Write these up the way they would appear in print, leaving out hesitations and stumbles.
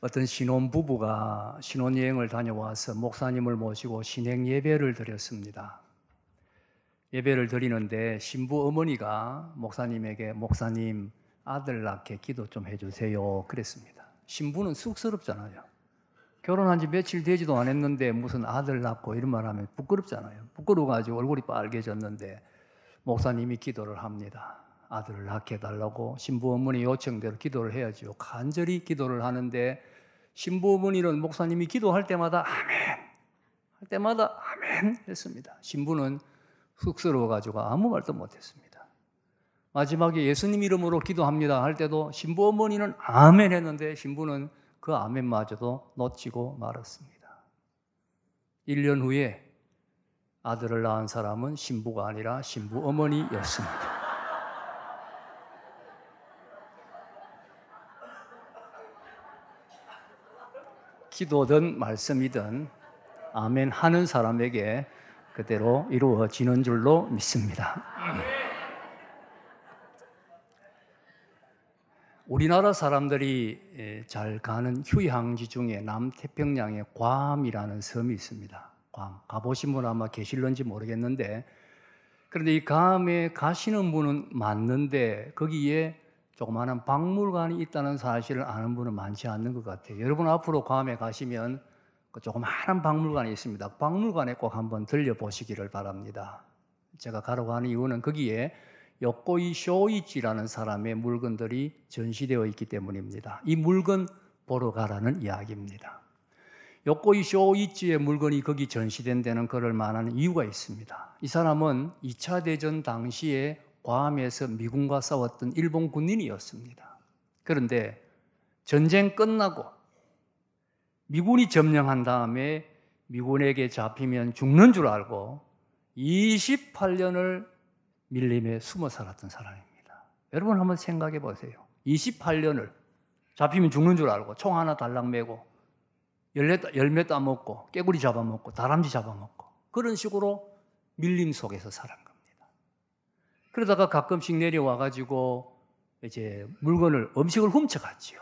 어떤 신혼부부가 신혼여행을 다녀와서 목사님을 모시고 신행 예배를 드렸습니다. 예배를 드리는데 신부 어머니가 목사님에게 목사님 아들 낳게 기도 좀 해주세요 그랬습니다. 신부는 쑥스럽잖아요. 결혼한 지 며칠 되지도 않았는데 무슨 아들 낳고 이런 말 하면 부끄럽잖아요. 부끄러워가지고 얼굴이 빨개졌는데 목사님이 기도를 합니다. 아들을 낳게 해달라고 신부 어머니 요청대로 기도를 해야죠. 간절히 기도를 하는데 신부 어머니는 목사님이 기도할 때마다 아멘 할 때마다 아멘 했습니다. 신부는 쑥스러워가지고 아무 말도 못했습니다. 마지막에 예수님 이름으로 기도합니다 할 때도 신부 어머니는 아멘 했는데 신부는 그 아멘마저도 놓치고 말았습니다. 1년 후에 아들을 낳은 사람은 신부가 아니라 신부 어머니였습니다. 기도든 말씀이든 아멘 하는 사람에게 그대로 이루어지는 줄로 믿습니다. 우리나라 사람들이 잘 가는 휴양지 중에 남태평양에 괌이라는 섬이 있습니다. 괌. 가보신 분 아마 계실런지 모르겠는데, 그런데 이 괌에 가시는 분은 맞는데 거기에 조그마한 박물관이 있다는 사실을 아는 분은 많지 않는 것 같아요. 여러분 앞으로 괌에 가시면 그 조그마한 박물관이 있습니다. 박물관에 꼭 한번 들려보시기를 바랍니다. 제가 가려고 하는 이유는 거기에 요코이 쇼이치라는 사람의 물건들이 전시되어 있기 때문입니다. 이 물건 보러 가라는 이야기입니다. 요코이 쇼이치의 물건이 거기 전시된 데는 그럴 만한 이유가 있습니다. 이 사람은 2차 대전 당시에 괌에서 미군과 싸웠던 일본 군인이었습니다. 그런데 전쟁 끝나고 미군이 점령한 다음에 미군에게 잡히면 죽는 줄 알고 28년을 밀림에 숨어 살았던 사람입니다. 여러분 한번 생각해 보세요. 28년을 잡히면 죽는 줄 알고 총 하나 달랑 메고 열매 따먹고 깨구리 잡아먹고 다람쥐 잡아먹고 그런 식으로 밀림 속에서 살은 겁니다. 그러다가 가끔씩 내려와가지고 이제 음식을 훔쳐갔지요.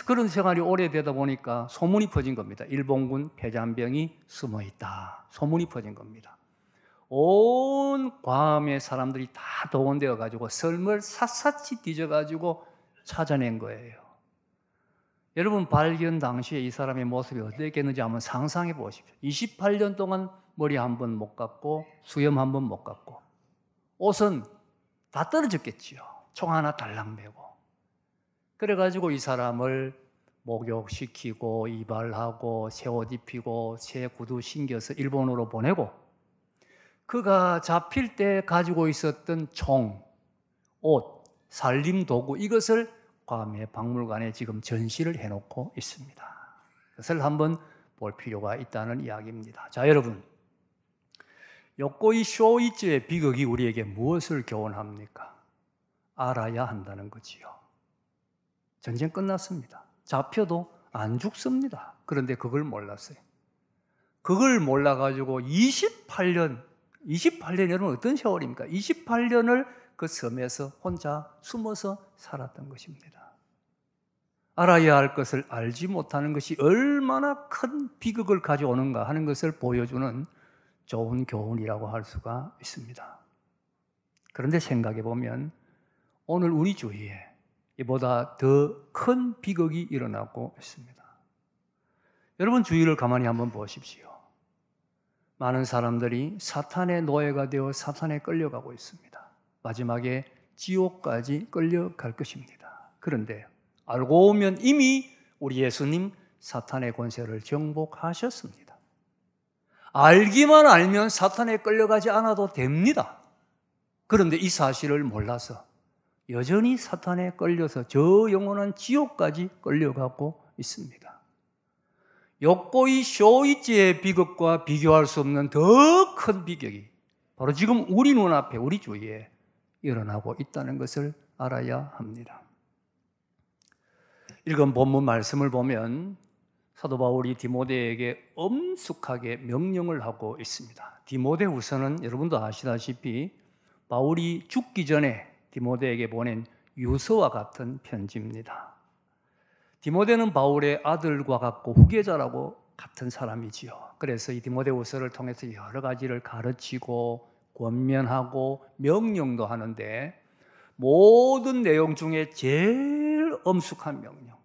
그런 생활이 오래되다 보니까 소문이 퍼진 겁니다. 일본군 폐잔병이 숨어있다. 소문이 퍼진 겁니다. 온 괌의 사람들이 다 동원되어가지고 섬을 샅샅이 뒤져가지고 찾아낸 거예요. 여러분 발견 당시에 이 사람의 모습이 어땠겠는지 한번 상상해 보십시오. 28년 동안 머리 한 번 못 감고 수염 한 번 못 감고 옷은 다 떨어졌겠지요. 총 하나 달랑 메고. 그래가지고 이 사람을 목욕시키고 이발하고 새 옷 입히고 새 구두 신겨서 일본으로 보내고 그가 잡힐 때 가지고 있었던 총, 옷, 살림 도구 이것을 괌의 박물관에 지금 전시를 해놓고 있습니다. 그것을 한번 볼 필요가 있다는 이야기입니다. 자, 여러분, 요코이 쇼이치의 비극이 우리에게 무엇을 교훈합니까? 알아야 한다는 거지요. 전쟁 끝났습니다. 잡혀도 안 죽습니다. 그런데 그걸 몰랐어요. 그걸 몰라가지고 28년 여러분 어떤 세월입니까? 28년을 그 섬에서 혼자 숨어서 살았던 것입니다. 알아야 할 것을 알지 못하는 것이 얼마나 큰 비극을 가져오는가 하는 것을 보여주는 좋은 교훈이라고 할 수가 있습니다. 그런데 생각해 보면 오늘 우리 주위에 이보다 더 큰 비극이 일어나고 있습니다. 여러분 주위를 가만히 한번 보십시오. 많은 사람들이 사탄의 노예가 되어 사탄에 끌려가고 있습니다. 마지막에 지옥까지 끌려갈 것입니다. 그런데 알고 보면 이미 우리 예수님 사탄의 권세를 정복하셨습니다. 알기만 알면 사탄에 끌려가지 않아도 됩니다. 그런데 이 사실을 몰라서 여전히 사탄에 끌려서 저 영원한 지옥까지 끌려가고 있습니다. 요코이 쇼이치의 비극과 비교할 수 없는 더 큰 비극이 바로 지금 우리 눈앞에 우리 주위에 일어나고 있다는 것을 알아야 합니다. 읽은 본문 말씀을 보면 사도 바울이 디모데에게 엄숙하게 명령을 하고 있습니다. 디모데후서는 여러분도 아시다시피 바울이 죽기 전에 디모데에게 보낸 유서와 같은 편지입니다. 디모데는 바울의 아들과 같고 후계자라고 같은 사람이지요. 그래서 이 디모데후서를 통해서 여러 가지를 가르치고 권면하고 명령도 하는데 모든 내용 중에 제일 엄숙한 명령,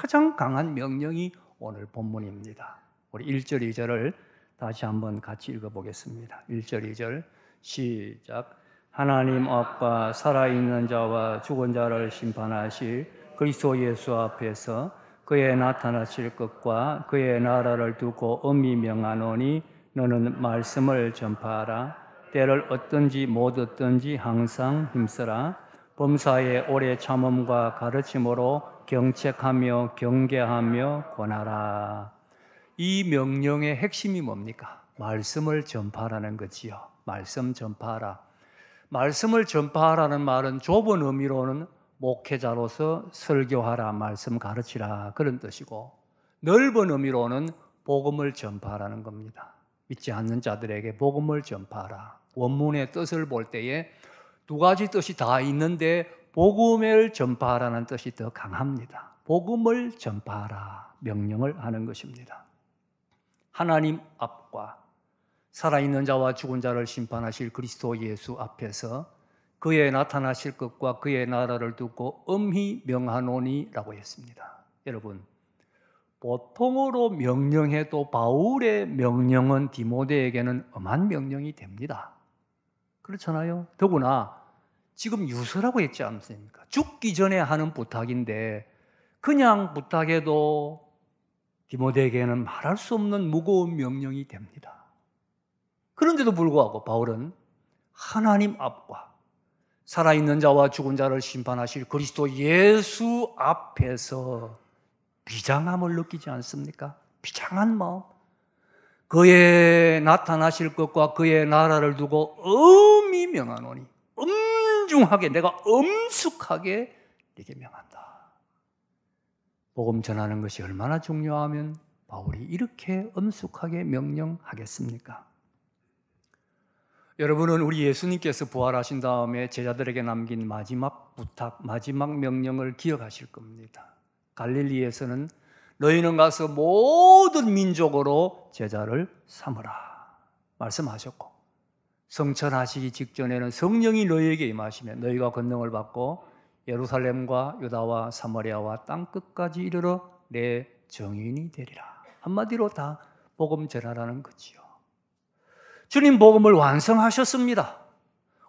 가장 강한 명령이 오늘 본문입니다. 우리 1절, 2절을 다시 한번 같이 읽어보겠습니다. 1절, 2절 시작. 하나님 앞과 살아있는 자와 죽은 자를 심판하실 그리스도 예수 앞에서 그의 나타나실 것과 그의 나라를 두고 엄히 명하노니 너는 말씀을 전파하라. 때를 얻든지 못 얻든지 항상 힘쓰라. 범사에 오래 참음과 가르침으로 경책하며 경계하며 권하라. 이 명령의 핵심이 뭡니까? 말씀을 전파하라는 거지요. 말씀 전파하라. 말씀을 전파하라는 말은 좁은 의미로는 목회자로서 설교하라, 말씀 가르치라 그런 뜻이고, 넓은 의미로는 복음을 전파하라는 겁니다. 믿지 않는 자들에게 복음을 전파하라. 원문의 뜻을 볼 때에 두 가지 뜻이 다 있는데 복음을 전파하라는 뜻이 더 강합니다. 복음을 전파하라 명령을 하는 것입니다. 하나님 앞과 살아있는 자와 죽은 자를 심판하실 그리스도 예수 앞에서 그의 나타나실 것과 그의 나라를 두고 엄히 명하노니 라고 했습니다. 여러분, 보통으로 명령해도 바울의 명령은 디모데에게는 엄한 명령이 됩니다. 그렇잖아요. 더구나 지금 유서라고 했지 않습니까? 죽기 전에 하는 부탁인데 그냥 부탁해도 디모데에게는 말할 수 없는 무거운 명령이 됩니다. 그런데도 불구하고 바울은 하나님 앞과 살아있는 자와 죽은 자를 심판하실 그리스도 예수 앞에서 비장함을 느끼지 않습니까? 비장한 마음. 그의 나타나실 것과 그의 나라를 두고 엄히 명하노니, 엄중하게, 내가 엄숙하게 이렇게 명한다. 복음 전하는 것이 얼마나 중요하면 바울이 이렇게 엄숙하게 명령하겠습니까? 여러분은 우리 예수님께서 부활하신 다음에 제자들에게 남긴 마지막 부탁, 마지막 명령을 기억하실 겁니다. 갈릴리에서는 너희는 가서 모든 민족으로 제자를 삼으라 말씀하셨고, 성천하시기 직전에는 성령이 너희에게 임하시면 너희가 권능을 받고 예루살렘과 유다와 사마리아와 땅끝까지 이르러 내 증인이 되리라. 한마디로 다 복음 전하라는 거지요. 주님 복음을 완성하셨습니다.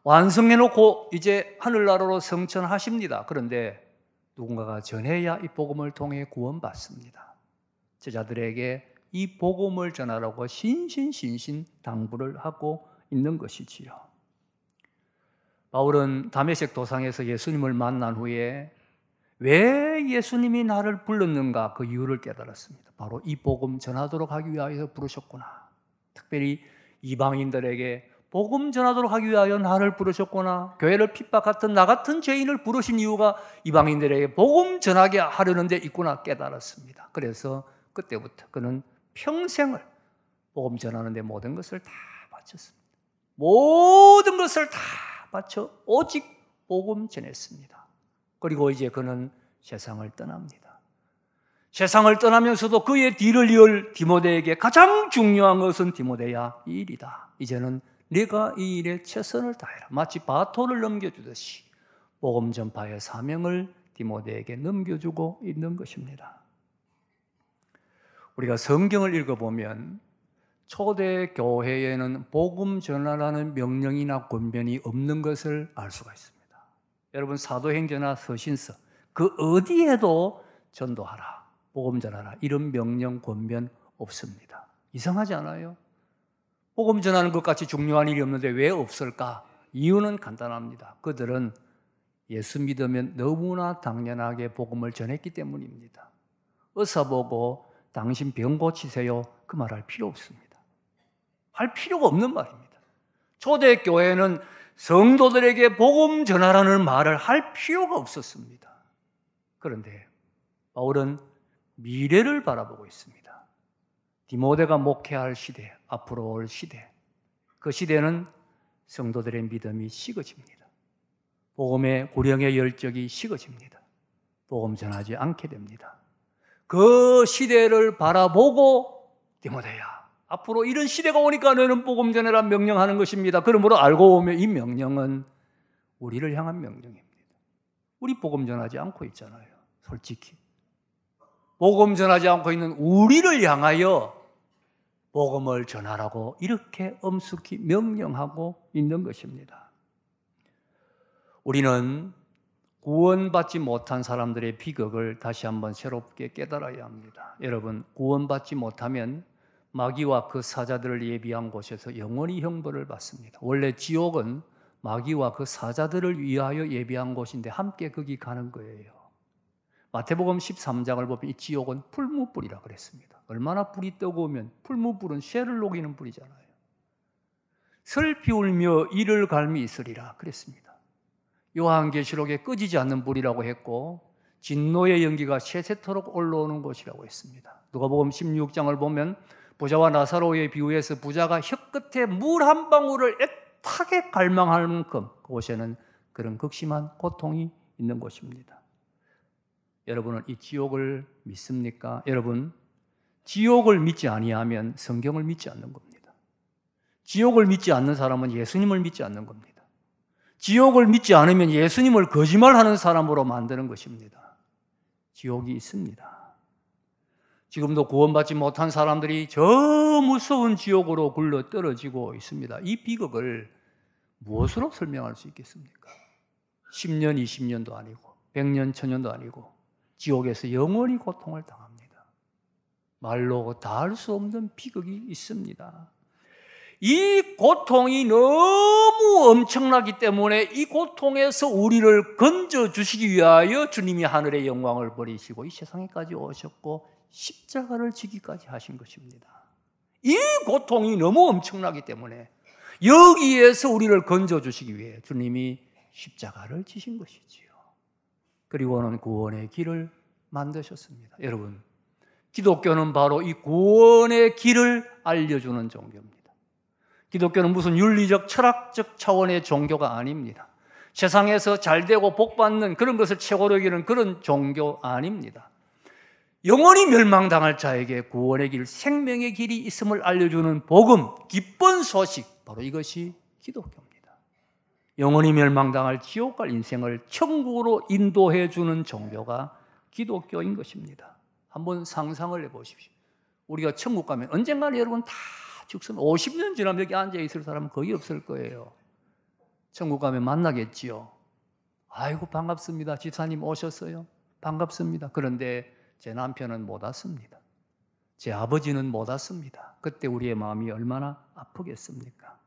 완성해놓고 이제 하늘나라로 성천하십니다. 그런데 누군가가 전해야 이 복음을 통해 구원받습니다. 제자들에게 이 복음을 전하라고 신신신신 당부를 하고 있는 것이지요. 바울은 다메섹 도상에서 예수님을 만난 후에 왜 예수님이 나를 불렀는가 그 이유를 깨달았습니다. 바로 이 복음 전하도록 하기 위하여 부르셨구나. 특별히 이방인들에게 복음 전하도록 하기 위하여 나를 부르셨구나. 교회를 핍박했던 나 같은 죄인을 부르신 이유가 이방인들에게 복음 전하게 하려는 데 있구나 깨달았습니다. 그래서 그때부터 그는 평생을 복음 전하는 데 모든 것을 다 바쳤습니다. 모든 것을 다 바쳐 오직 복음 전했습니다. 그리고 이제 그는 세상을 떠납니다. 세상을 떠나면서도 그의 뒤를 이을 디모데에게 가장 중요한 것은 디모데야 이 일이다. 이제는 네가 이 일에 최선을 다해라. 마치 바톤을 넘겨주듯이 복음 전파의 사명을 디모데에게 넘겨주고 있는 것입니다. 우리가 성경을 읽어보면 초대 교회에는 복음 전하라는 명령이나 권면이 없는 것을 알 수가 있습니다. 여러분 사도행전이나 서신서 그 어디에도 전도하라, 복음 전하라 이런 명령, 권면 없습니다. 이상하지 않아요? 복음 전하는 것 같이 중요한 일이 없는데 왜 없을까? 이유는 간단합니다. 그들은 예수 믿으면 너무나 당연하게 복음을 전했기 때문입니다. 의사 보고 당신 병 고치세요 그 말할 필요 없습니다. 할 필요가 없는 말입니다. 초대교회는 성도들에게 복음 전하라는 말을 할 필요가 없었습니다. 그런데 바울은 미래를 바라보고 있습니다. 디모데가 목회할 시대, 앞으로 올 시대, 그 시대는 성도들의 믿음이 식어집니다. 복음의 구령의 열정이 식어집니다. 복음 전하지 않게 됩니다. 그 시대를 바라보고 디모데야, 앞으로 이런 시대가 오니까 너는 복음 전해라 명령하는 것입니다. 그러므로 알고 보면 이 명령은 우리를 향한 명령입니다. 우리 복음 전하지 않고 있잖아요. 솔직히 복음 전하지 않고 있는 우리를 향하여 복음을 전하라고 이렇게 엄숙히 명령하고 있는 것입니다. 우리는 구원받지 못한 사람들의 비극을 다시 한번 새롭게 깨달아야 합니다. 여러분, 구원받지 못하면 마귀와 그 사자들을 예비한 곳에서 영원히 형벌을 받습니다. 원래 지옥은 마귀와 그 사자들을 위하여 예비한 곳인데 함께 거기 가는 거예요. 마태복음 13장을 보면 이 지옥은 풀무불이라 그랬습니다. 얼마나 불이 뜨거우면, 풀무불은 쇠를 녹이는 불이잖아요. 슬피 울며 이를 갈미 있으리라 그랬습니다. 요한계시록에 꺼지지 않는 불이라고 했고 진노의 연기가 세세토록 올라오는 곳이라고 했습니다. 누가복음 16장을 보면 부자와 나사로의 비유에서 부자가 혀끝에 물 한 방울을 애타게 갈망할 만큼 그곳에는 그런 극심한 고통이 있는 곳입니다. 여러분은 이 지옥을 믿습니까? 여러분, 지옥을 믿지 아니하면 성경을 믿지 않는 겁니다. 지옥을 믿지 않는 사람은 예수님을 믿지 않는 겁니다. 지옥을 믿지 않으면 예수님을 거짓말하는 사람으로 만드는 것입니다. 지옥이 있습니다. 지금도 구원받지 못한 사람들이 저 무서운 지옥으로 굴러 떨어지고 있습니다. 이 비극을 무엇으로 설명할 수 있겠습니까? 10년, 20년도 아니고 100년, 1000년도 아니고 지옥에서 영원히 고통을 당합니다. 말로 다할 수 없는 비극이 있습니다. 이 고통이 너무 엄청나기 때문에 이 고통에서 우리를 건져주시기 위하여 주님이 하늘의 영광을 버리시고 이 세상에까지 오셨고 십자가를 지기까지 하신 것입니다. 이 고통이 너무 엄청나기 때문에 여기에서 우리를 건져주시기 위해 주님이 십자가를 지신 것이지요. 그리고는 구원의 길을 만드셨습니다. 여러분, 기독교는 바로 이 구원의 길을 알려주는 종교입니다. 기독교는 무슨 윤리적, 철학적 차원의 종교가 아닙니다. 세상에서 잘되고 복받는 그런 것을 최고로 여기는 그런 종교 아닙니다. 영원히 멸망당할 자에게 구원의 길, 생명의 길이 있음을 알려주는 복음, 기쁜 소식, 바로 이것이 기독교입니다. 영원히 멸망당할 지옥 갈 인생을 천국으로 인도해 주는 종교가 기독교인 것입니다. 한번 상상을 해보십시오. 우리가 천국 가면 언젠가는 여러분 다 죽습니다. 50년 지나면 여기 앉아있을 사람은 거의 없을 거예요. 천국 가면 만나겠지요. 아이고 반갑습니다. 집사님 오셨어요? 반갑습니다. 그런데 제 남편은 못 왔습니다. 제 아버지는 못 왔습니다. 그때 우리의 마음이 얼마나 아프겠습니까?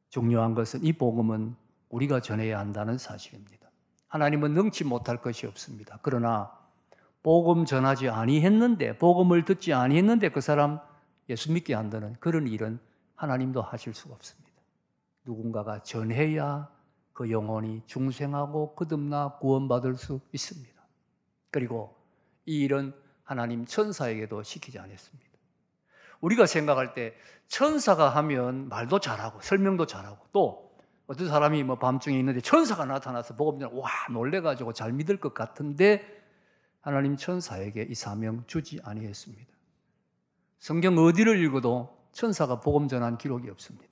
중요한 것은 이 복음은 우리가 전해야 한다는 사실입니다. 하나님은 능치 못할 것이 없습니다. 그러나 복음 전하지 아니했는데, 복음을 듣지 아니했는데 그 사람 예수 믿게 한다는 그런 일은 하나님도 하실 수가 없습니다. 누군가가 전해야 그 영혼이 중생하고 거듭나 구원받을 수 있습니다. 그리고 이 일은 하나님 천사에게도 시키지 않았습니다. 우리가 생각할 때 천사가 하면 말도 잘하고 설명도 잘하고 또 어떤 사람이 밤중에 있는데 천사가 나타나서 복음 전하고 와 놀래가지고 잘 믿을 것 같은데 하나님 천사에게 이 사명 주지 아니했습니다. 성경 어디를 읽어도 천사가 복음 전한 기록이 없습니다.